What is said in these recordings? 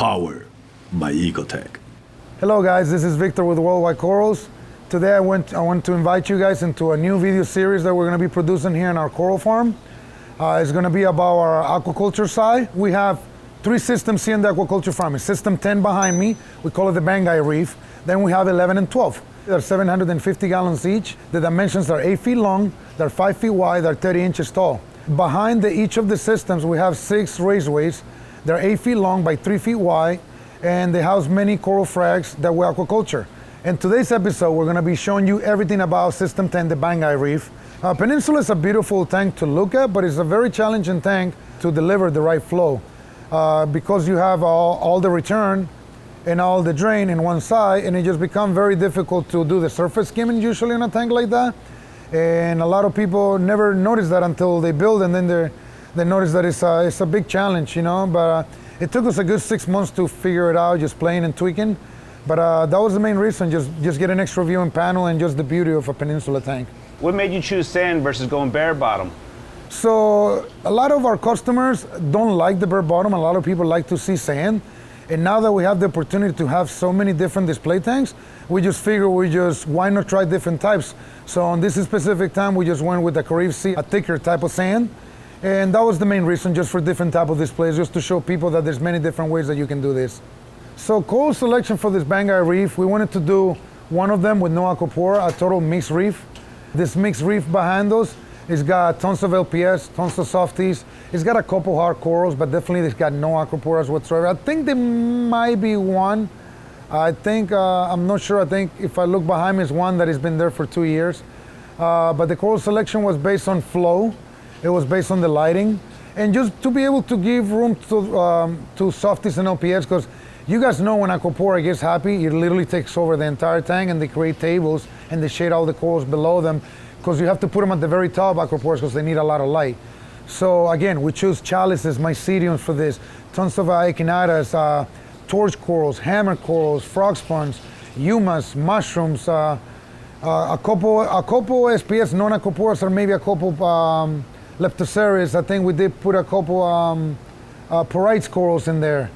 powered by Ecotech. Hello guys, this is Victor with Worldwide Corals. Today I want to invite you guys into a new video series that we're going to be producing here in our coral farm. It's going to be about our aquaculture side. We have 3 systems here in the aquaculture farm. It's system 10 behind me. We call it the Bangaii reef. Then we have 11 and 12. They're 750 gallons each. The dimensions are 8 feet long, they're 5 feet wide, they're 30 inches tall. Behind each of the systems, we have 6 raceways. They're 8 feet long by 3 feet wide, and they house many coral frags that we aquaculture. In today's episode, we're going to be showing you everything about System 10, the Bangaii reef. Peninsula is a beautiful tank to look at, but it's a very challenging tank to deliver the right flow. Because you have all the return and all the drain in one side, and it just becomes very difficult to do the surface skimming usually in a tank like that. And a lot of people never notice that until they build, and then they notice that it's a big challenge, you know. But it took us a good 6 months to figure it out, just playing and tweaking. But that was the main reason, just get an extra viewing panel and just the beauty of a Peninsula tank. What made you choose sand versus going bare bottom? So a lot of our customers don't like the bare bottom. A lot of people like to see sand. And now that we have the opportunity to have so many different display tanks, we just figure why not try different types. So on this specific time, we just went with the Reef C, a thicker type of sand. And that was the main reason, just for different type of displays, just to show people that there's many different ways that you can do this. So coral selection for this Bangaii reef, we wanted to do one of them with no aquapora, a total mixed reef. This mixed reef behind us, it's got tons of LPS, tons of softies. It's got a couple hard corals, but definitely it's got no aquaporas whatsoever. I think there might be one. I'm not sure. I think if I look behind me, it's one that has been there for 2 years. But the coral selection was based on flow. It was based on the lighting. And just to be able to give room to softies and LPS, because you guys know when aquapora gets happy, it literally takes over the entire tank, and they create tables and they shade all the corals below them, because you have to put them at the very top, aquaporas, because they need a lot of light. So again, we choose chalices, myceliums for this, tons of echinatas, torch corals, hammer corals, frog sponge, humus, mushrooms, a couple SPS non-aquaporas, or maybe a couple leptoceres. I think we did put a couple porites corals in there.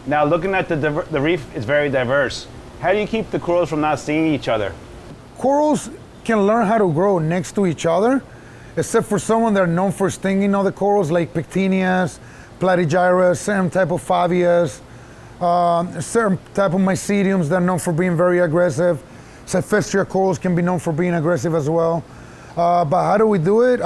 Now looking at the reef is very diverse. How do you keep the corals from not seeing each other? Corals can learn how to grow next to each other, except for someone that are known for stinging other corals, like Pectinias, Platygyras, certain type of Fabias, certain type of myceliums that are known for being very aggressive. Cyphestria corals can be known for being aggressive as well. But how do we do it?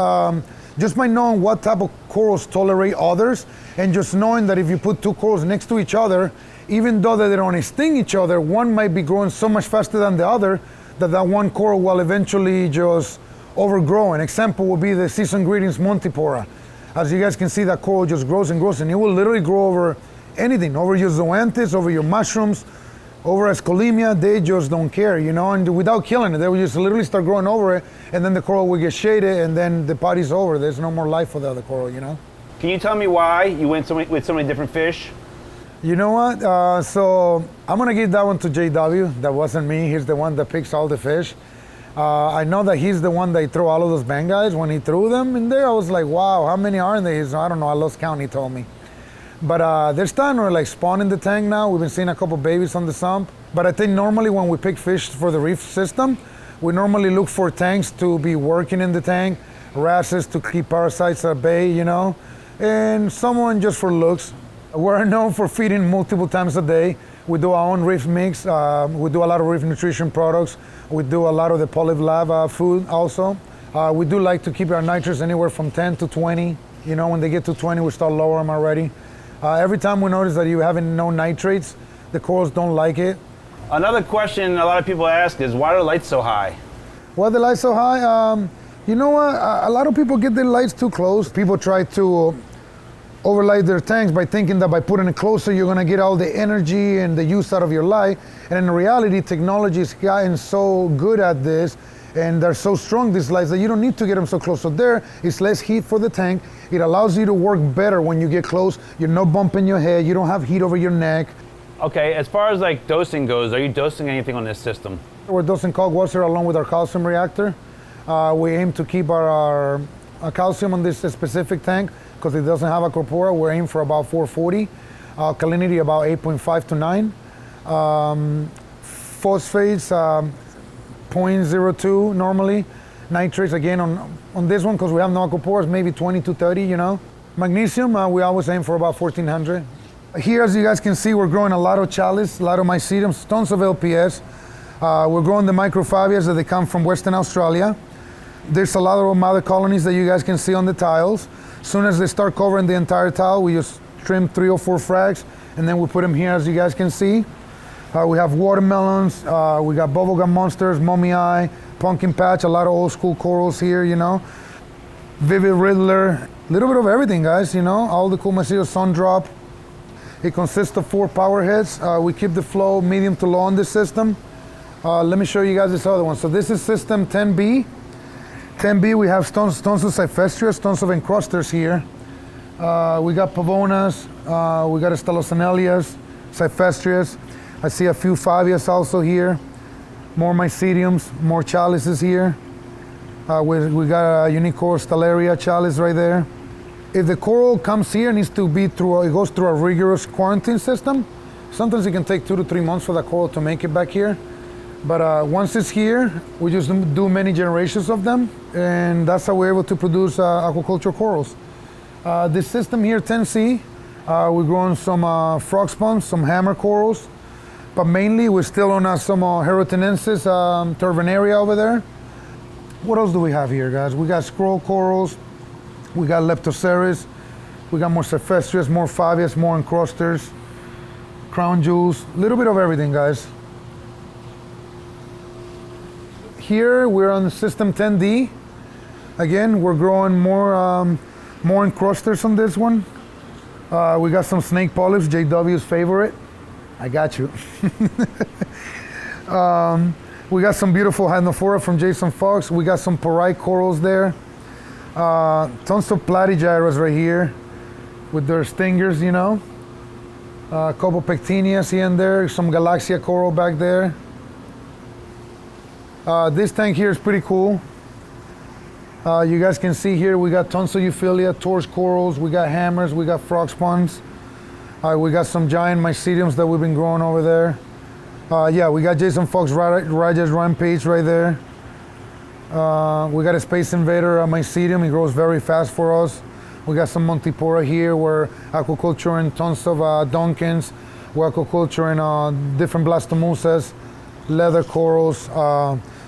Just by knowing what type of corals tolerate others, and just knowing that if you put 2 corals next to each other, even though they don't sting each other, one might be growing so much faster than the other that one coral will eventually just overgrow. An example would be the Season Greetings Montipora. As you guys can see, that coral just grows and grows, and it will literally grow over anything, over your zoanthids, over your mushrooms, over Escolemia. They just don't care, you know, and without killing it, they will just literally start growing over it, and then the coral will get shaded, and then the party's over. There's no more life for the other coral, you know. Can you tell me why you went with so many different fish? You know what? So I'm gonna give that one to JW. That wasn't me. He's the one that picks all the fish. I know that he's the one that threw all of those Bangais. When he threw them in there, I was like, wow, how many are there? I don't know, I lost count, he told me. But they're starting to like spawn in the tank now. We've been seeing a couple babies on the sump. But I think normally when we pick fish for the reef system, we normally look for tanks to be working in the tank, wrasses to keep parasites at bay, you know, and someone just for looks. We're known for feeding multiple times a day. We do our own reef mix. We do a lot of reef nutrition products. We do a lot of the Polyp Lab food also. We do like to keep our nitrates anywhere from 10 to 20. You know, when they get to 20, we start lower them already. Every time we notice that you having no nitrates, the corals don't like it. Another question a lot of people ask is, why are the lights so high? Why are the lights so high? You know what? A lot of people get their lights too close. People try to overlight their tanks by thinking that by putting it closer, you're gonna get all the energy and the use out of your light. And in reality, technology has gotten so good at this, and they're so strong, these lights, that you don't need to get them so close. So there is less heat for the tank. It allows you to work better when you get close. You're not bumping your head. You don't have heat over your neck. Okay, as far as like dosing goes, are you dosing anything on this system? We're dosing cold water along with our calcium reactor. We aim to keep our calcium on this specific tank because it doesn't have aquapora. We're aiming for about 440. alkalinity about 8.5 to 9. Phosphates 0.02 normally. Nitrates again on this one, because we have no aquapores, maybe 20 to 30, you know. Magnesium, we always aim for about 1400. Here, as you guys can see, we're growing a lot of chalice, a lot of myceliums, tons of LPS. We're growing the microphagias that they come from Western Australia. There's a lot of mother colonies that you guys can see on the tiles. As soon as they start covering the entire tile, we just trim 3 or 4 frags, and then we put them here, as you guys can see. We have watermelons, we got bubblegum monsters, mummy eye, pumpkin patch, a lot of old school corals here, you know. Vivid Riddler, a little bit of everything, guys, you know. All the cool mycelium, sun drop. It consists of 4 power heads. We keep the flow medium to low on this system. Let me show you guys this other one. So this is system 10B. 10B, we have tons of Cyphestриas, tons of encrusters here. We got Pavonas, we got Stellosanellias, Cyphestриas. I see a few Favias also here. More myceliums, more chalices here. We got a unique coral Stellaria chalice right there. If the coral comes here, it needs to be it goes through a rigorous quarantine system. Sometimes it can take 2 to 3 months for the coral to make it back here. But once it's here, we just do many generations of them, and that's how we're able to produce aquaculture corals. This system here, 10C, we're growing some frog spawns, some hammer corals, but mainly we're still on some Herotenensis turvinaria over there. What else do we have here, guys? We got scroll corals, we got Leptoceres, we got more Cyphestриas, more Favias, more encrusters, crown jewels, a little bit of everything, guys. Here we're on the system 10D. Again, we're growing more encrusters on this one. We got some snake polyps, JW's favorite. I got you. We got some beautiful Hypnophora from Jason Fox. We got some porite corals there. Tons of platygyras right here with their stingers, you know. Copopectinias here and there. Some Galaxia coral back there. This tank here is pretty cool. You guys can see here we got tons of Euphilia, torch corals, we got hammers, we got frog spawns. We got some giant myceliums that we've been growing over there. Yeah, we got Jason Fox Raja's Rampage right there. We got a Space Invader mycelium, he grows very fast for us. We got some Montipora here, we're aquaculturing tons of Duncans. We're aquaculturing different blastomusas, leather corals,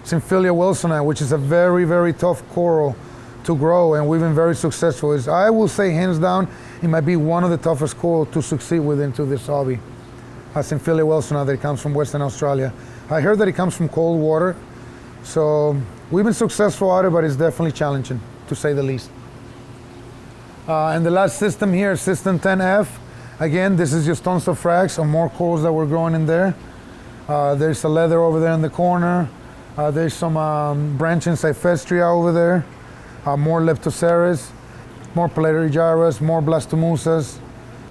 Symphilia wilsoni, which is a very, very tough coral to grow, and we've been very successful. I will say, hands down, it might be one of the toughest corals to succeed with into this hobby. Symphilia wilsoni that comes from Western Australia. I heard that it comes from cold water, so we've been successful at it, but it's definitely challenging, to say the least. And the last system here, system 10F. Again, this is just tons of frags, some more corals that we're growing in there. There's a leather over there in the corner. There's some branching Cyphestria over there. More Leptoceres, more Platygyras, more Blastomusas.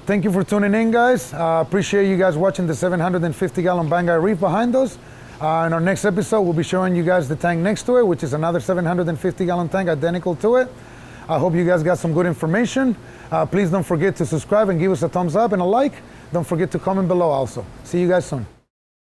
Thank you for tuning in, guys. Appreciate you guys watching the 750-gallon Bangaii reef behind us. In our next episode, we'll be showing you guys the tank next to it, which is another 750-gallon tank identical to it. I hope you guys got some good information. Please don't forget to subscribe and give us a thumbs up and a like. Don't forget to comment below also. See you guys soon.